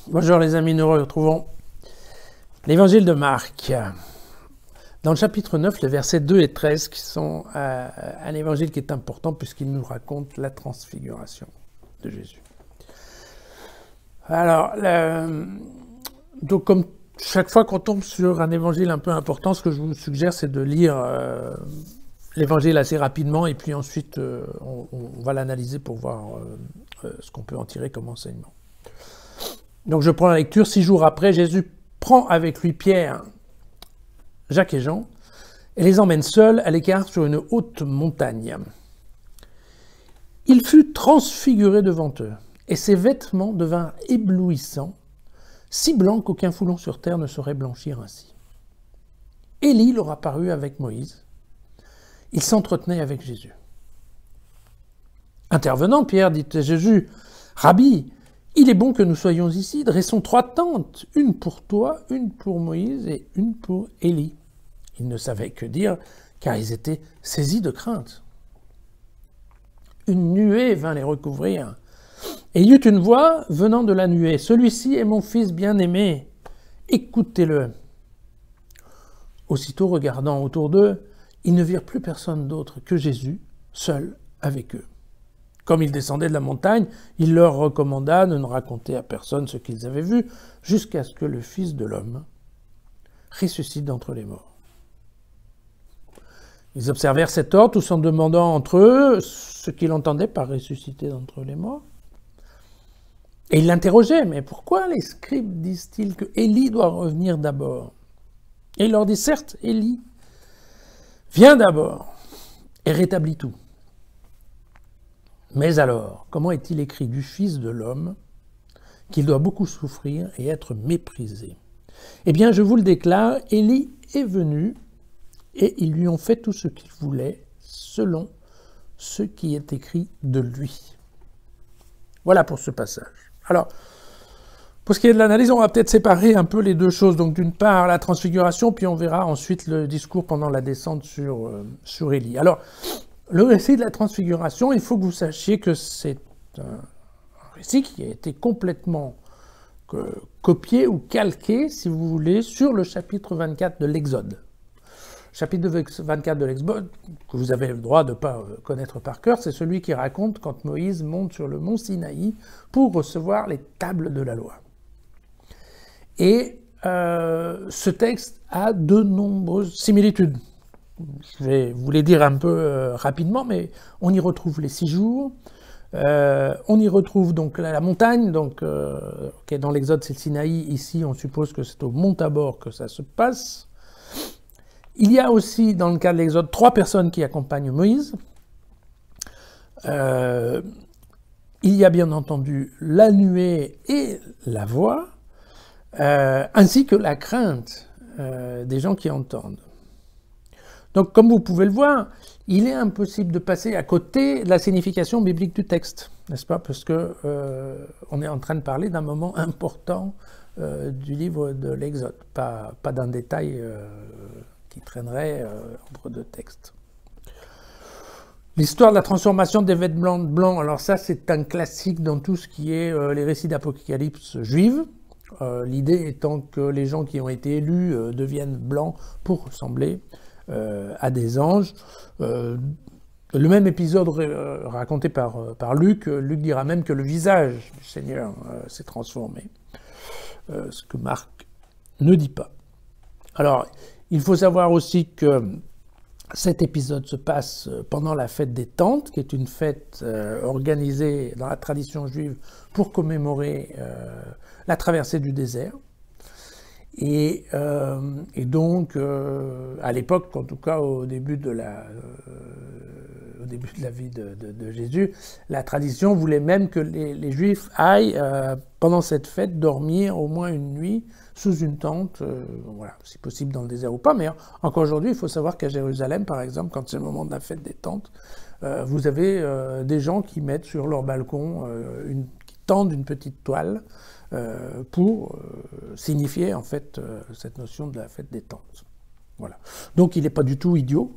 Bonjour les amis, nous retrouvons l'évangile de Marc. Dans le chapitre 9, les versets 2 et 13, qui sont un évangile qui est important puisqu'il nous raconte la transfiguration de Jésus. Alors, donc comme chaque fois qu'on tombe sur un évangile un peu important, ce que je vous suggère, c'est de lire l'évangile assez rapidement et puis ensuite on va l'analyser pour voir ce qu'on peut en tirer comme enseignement. Donc je prends la lecture. 6 jours après, Jésus prend avec lui Pierre, Jacques et Jean et les emmène seuls à l'écart sur une haute montagne. Il fut transfiguré devant eux et ses vêtements devinrent éblouissants, si blancs qu'aucun foulon sur terre ne saurait blanchir ainsi. Élie leur apparut avec Moïse. Il s'entretenait avec Jésus. Intervenant, Pierre dit à Jésus, « Rabbi, il est bon que nous soyons ici, dressons 3 tentes, une pour toi, une pour Moïse et une pour Élie. » Ils ne savaient que dire, car ils étaient saisis de crainte. Une nuée vint les recouvrir, et il y eut une voix venant de la nuée, « Celui-ci est mon fils bien-aimé, écoutez-le. » Aussitôt regardant autour d'eux, ils ne virent plus personne d'autre que Jésus, seul avec eux. Comme ils descendaient de la montagne, il leur recommanda de ne raconter à personne ce qu'ils avaient vu, jusqu'à ce que le Fils de l'homme ressuscite d'entre les morts. Ils observèrent cet ordre, tous en demandant entre eux ce qu'ils entendaient par ressusciter d'entre les morts. Et ils l'interrogeaient, mais pourquoi les scribes disent-ils que Élie doit revenir d'abord? Et il leur dit, certes, Élie vient d'abord et rétablit tout. Mais alors, comment est-il écrit du Fils de l'homme qu'il doit beaucoup souffrir et être méprisé? Eh bien, je vous le déclare, Élie est venu et ils lui ont fait tout ce qu'il voulait selon ce qui est écrit de lui. Voilà pour ce passage. Alors, pour ce qui est de l'analyse, on va peut-être séparer un peu les deux choses. Donc, d'une part, la transfiguration, puis on verra ensuite le discours pendant la descente sur Élie. Alors, le récit de la transfiguration, il faut que vous sachiez que c'est un récit qui a été complètement copié ou calqué, si vous voulez, sur le chapitre 24 de l'Exode. Chapitre 24 de l'Exode, que vous avez le droit de ne pas connaître par cœur, c'est celui qui raconte quand Moïse monte sur le mont Sinaï pour recevoir les tables de la loi. Et ce texte a de nombreuses similitudes. Je vais vous les dire un peu rapidement, mais on y retrouve les 6 jours, on y retrouve donc la montagne, donc dans l'Exode c'est le Sinaï, ici on suppose que c'est au mont Tabor que ça se passe. Il y a aussi dans le cas de l'Exode 3 personnes qui accompagnent Moïse. Il y a bien entendu la nuée et la voix, ainsi que la crainte des gens qui entendent. Donc, comme vous pouvez le voir, il est impossible de passer à côté de la signification biblique du texte, n'est-ce pas? Parce que on est en train de parler d'un moment important du livre de l'Exode, pas d'un détail qui traînerait entre 2 textes. L'histoire de la transformation des vêtements blancs, alors ça c'est un classique dans tout ce qui est les récits d'Apocalypse juive. L'idée étant que les gens qui ont été élus deviennent blancs pour ressembler à des anges. Le même épisode raconté par Luc. Luc dira même que le visage du Seigneur s'est transformé, ce que Marc ne dit pas. Alors, il faut savoir aussi que cet épisode se passe pendant la fête des Tentes, qui est une fête organisée dans la tradition juive pour commémorer la traversée du désert. Et donc, à l'époque, en tout cas au début de la vie de Jésus, la tradition voulait même que les Juifs aillent, pendant cette fête, dormir au moins une nuit sous une tente, voilà, si possible dans le désert ou pas. Mais encore aujourd'hui, il faut savoir qu'à Jérusalem, par exemple, quand c'est le moment de la fête des tentes, vous avez des gens qui mettent sur leur balcon, qui tendent une petite toile, pour signifier en fait cette notion de la fête des tentes. Voilà. Donc il n'est pas du tout idiot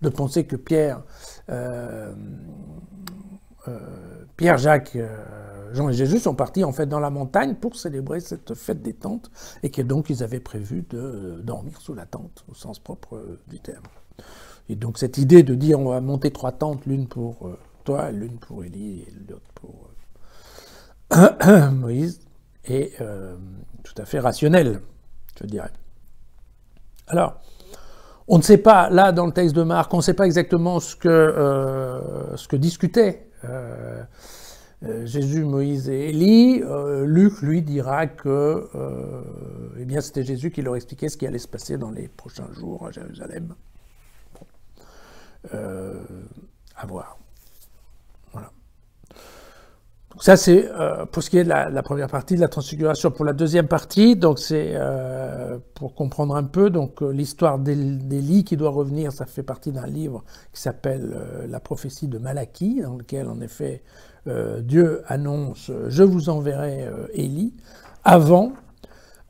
de penser que Pierre Pierre, Jacques, Jean et Jésus sont partis en fait dans la montagne pour célébrer cette fête des tentes et que donc ils avaient prévu de dormir sous la tente au sens propre du terme. Et donc cette idée de dire on va monter 3 tentes, l'une pour toi, l'une pour Élie et l'autre pour Moïse, est tout à fait rationnelle, je dirais. Alors, on ne sait pas, là dans le texte de Marc, on ne sait pas exactement ce que discutaient Jésus, Moïse et Élie. Luc, lui, dira que eh bien, c'était Jésus qui leur expliquait ce qui allait se passer dans les prochains jours à Jérusalem. Bon. À voir. Voilà. Donc ça, c'est pour ce qui est de la première partie de la transfiguration. Pour la deuxième partie, donc c'est pour comprendre un peu, donc l'histoire d'Élie qui doit revenir, ça fait partie d'un livre qui s'appelle La prophétie de Malachie, dans lequel, en effet, Dieu annonce « Je vous enverrai Élie » avant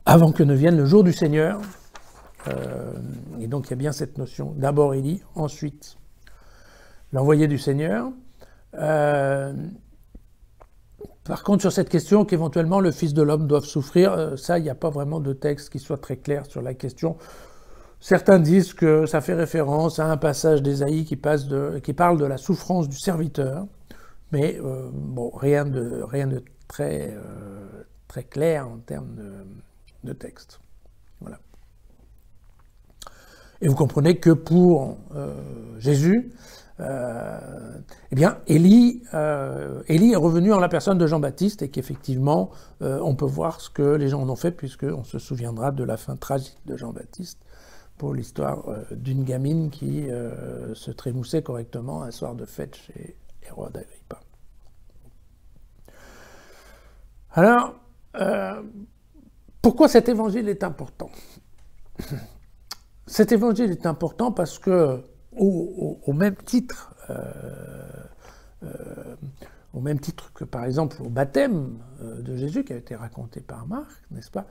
que ne vienne le jour du Seigneur. Et donc, il y a bien cette notion. D'abord Élie, ensuite l'envoyé du Seigneur. Par contre, sur cette question qu'éventuellement le Fils de l'homme doive souffrir, ça, il n'y a pas vraiment de texte qui soit très clair sur la question. Certains disent que ça fait référence à un passage d'Ésaïe qui parle de la souffrance du serviteur, mais bon, rien de très clair en termes de texte. Voilà. Et vous comprenez que pour Jésus, eh bien, Élie est revenu en la personne de Jean-Baptiste et qu'effectivement, on peut voir ce que les gens en ont fait, puisqu'on se souviendra de la fin tragique de Jean-Baptiste pour l'histoire d'une gamine qui se trémoussait correctement un soir de fête chez Hérode Agrippa. Alors, pourquoi cet évangile est important ? Cet évangile est important parce que, au même titre que, par exemple, au baptême de Jésus, qui a été raconté par Marc, n'est-ce pas,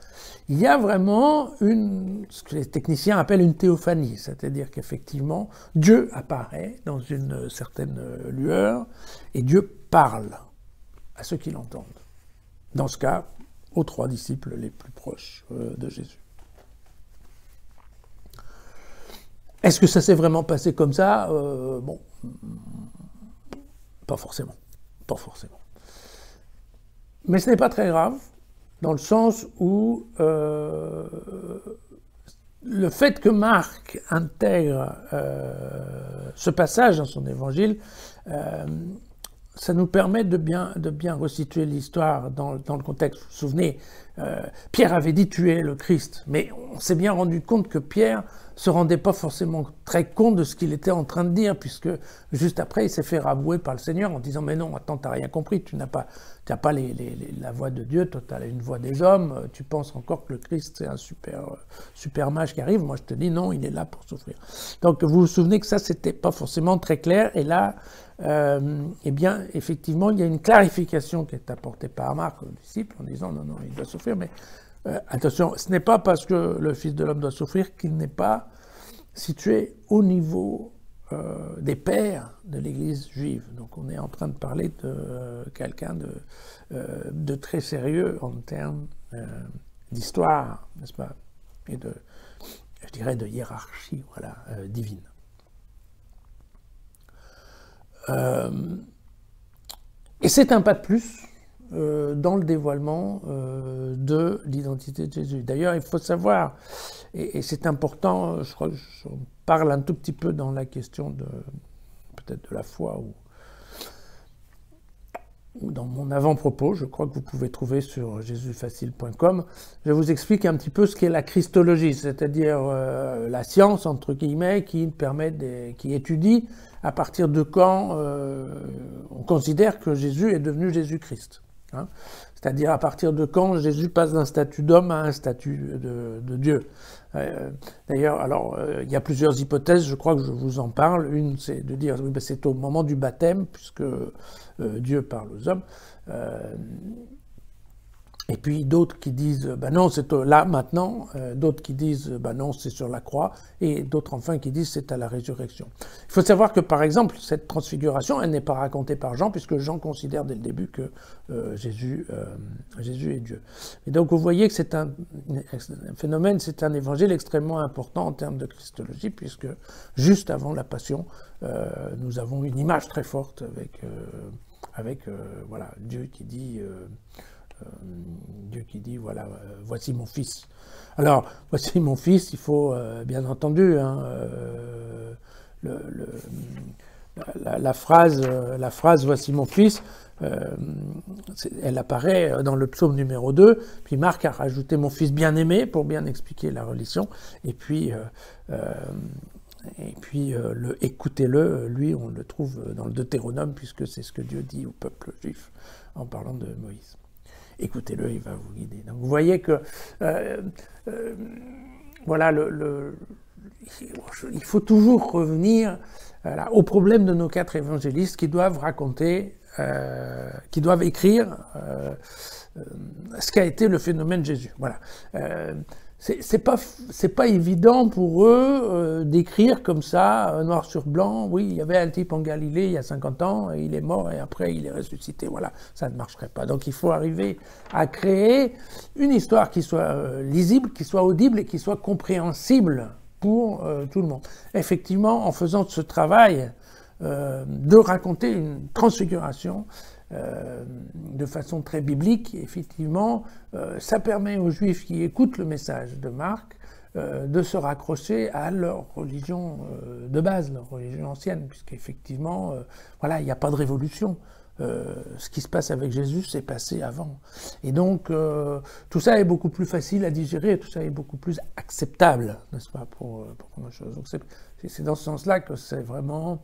il y a vraiment ce que les techniciens appellent une théophanie, c'est-à-dire qu'effectivement, Dieu apparaît dans une certaine lueur, et Dieu parle à ceux qui l'entendent. Dans ce cas, aux 3 disciples les plus proches de Jésus. Est-ce que ça s'est vraiment passé comme ça ? Bon, pas forcément. Pas forcément. Mais ce n'est pas très grave, dans le sens où le fait que Marc intègre ce passage dans son évangile, ça nous permet de bien resituer l'histoire dans le contexte. Vous vous souvenez, Pierre avait dit tuer le Christ, mais on s'est bien rendu compte que Pierre se rendait pas forcément très compte de ce qu'il était en train de dire, puisque juste après, il s'est fait rabouer par le Seigneur en disant « Mais non, attends, t'as rien compris, tu n'as pas la voix de Dieu, toi t'as une voix des hommes, tu penses encore que le Christ c'est un super mage qui arrive, moi je te dis non, il est là pour souffrir. » Donc vous vous souvenez que ça, c'était pas forcément très clair, et là, eh bien, effectivement, il y a une clarification qui est apportée par Marc aux disciples en disant « Non, il doit souffrir, mais attention, ce n'est pas parce que le Fils de l'homme doit souffrir qu'il n'est pas situé au niveau des pères de l'Église juive. » Donc on est en train de parler de quelqu'un de très sérieux en termes d'histoire, n'est-ce pas, et je dirais de hiérarchie, voilà, divine. Et c'est un pas de plus dans le dévoilement de l'identité de Jésus. D'ailleurs, il faut savoir, et c'est important, je crois que j'en parle un tout petit peu dans la question peut-être de la foi ou dans mon avant-propos, je crois que vous pouvez trouver sur jesusfacile.com, je vous explique un petit peu ce qu'est la christologie, c'est-à-dire la science, entre guillemets, qui étudie à partir de quand on considère que Jésus est devenu Jésus-Christ. Hein, c'est-à-dire à partir de quand Jésus passe d'un statut d'homme à un statut de Dieu. D'ailleurs, alors, il y a plusieurs hypothèses, je crois que je vous en parle. Une, c'est de dire, oui, ben, c'est au moment du baptême, puisque Dieu parle aux hommes. Et puis d'autres qui disent, ben non, c'est là, maintenant, d'autres qui disent, ben non, c'est sur la croix, et d'autres enfin qui disent, c'est à la résurrection. Il faut savoir que, par exemple, cette transfiguration, elle n'est pas racontée par Jean, puisque Jean considère dès le début que Jésus est Dieu. Et donc vous voyez que c'est un phénomène, c'est un évangile extrêmement important en termes de christologie, puisque juste avant la Passion, nous avons une image très forte avec voilà, Dieu qui dit... voilà, voici mon fils. Alors, voici mon fils, il faut bien entendu, hein, la phrase voici mon fils, elle apparaît dans le psaume numéro 2, puis Marc a rajouté mon fils bien-aimé pour bien expliquer la religion, et puis le écoutez-le, lui, on le trouve dans le Deutéronome, puisque c'est ce que Dieu dit au peuple juif en parlant de Moïse. Écoutez-le, il va vous guider. Donc vous voyez que voilà, il faut toujours revenir au problème de nos 4 évangélistes qui doivent raconter, qui doivent écrire ce qu'a été le phénomène Jésus. Voilà. C'est pas évident pour eux d'écrire comme ça, noir sur blanc, oui, il y avait un type en Galilée il y a 50 ans, et il est mort et après il est ressuscité, voilà, ça ne marcherait pas. Donc il faut arriver à créer une histoire qui soit lisible, qui soit audible et qui soit compréhensible pour tout le monde. Effectivement, en faisant ce travail de raconter une transfiguration, de façon très biblique, effectivement, ça permet aux Juifs qui écoutent le message de Marc de se raccrocher à leur religion de base, leur religion ancienne, puisqu'effectivement, voilà, il n'y a pas de révolution. Ce qui se passe avec Jésus s'est passé avant. Et donc, tout ça est beaucoup plus facile à digérer, tout ça est beaucoup plus acceptable, n'est-ce pas, pour nos choses. Donc c'est dans ce sens-là que c'est vraiment...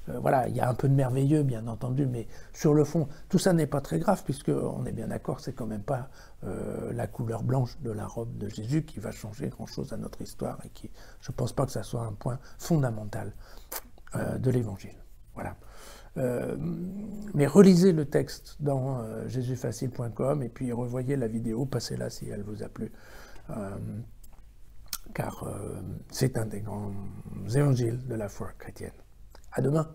voilà, il y a un peu de merveilleux, bien entendu, mais sur le fond, tout ça n'est pas très grave, puisqu'on est bien d'accord, c'est quand même pas la couleur blanche de la robe de Jésus qui va changer grand-chose à notre histoire, et qui, je ne pense pas que ça soit un point fondamental de l'Évangile. Voilà. Mais relisez le texte dans jésusfacile.com, et puis revoyez la vidéo, passez-la si elle vous a plu. Car c'est un des grands évangiles de la foi chrétienne. À demain.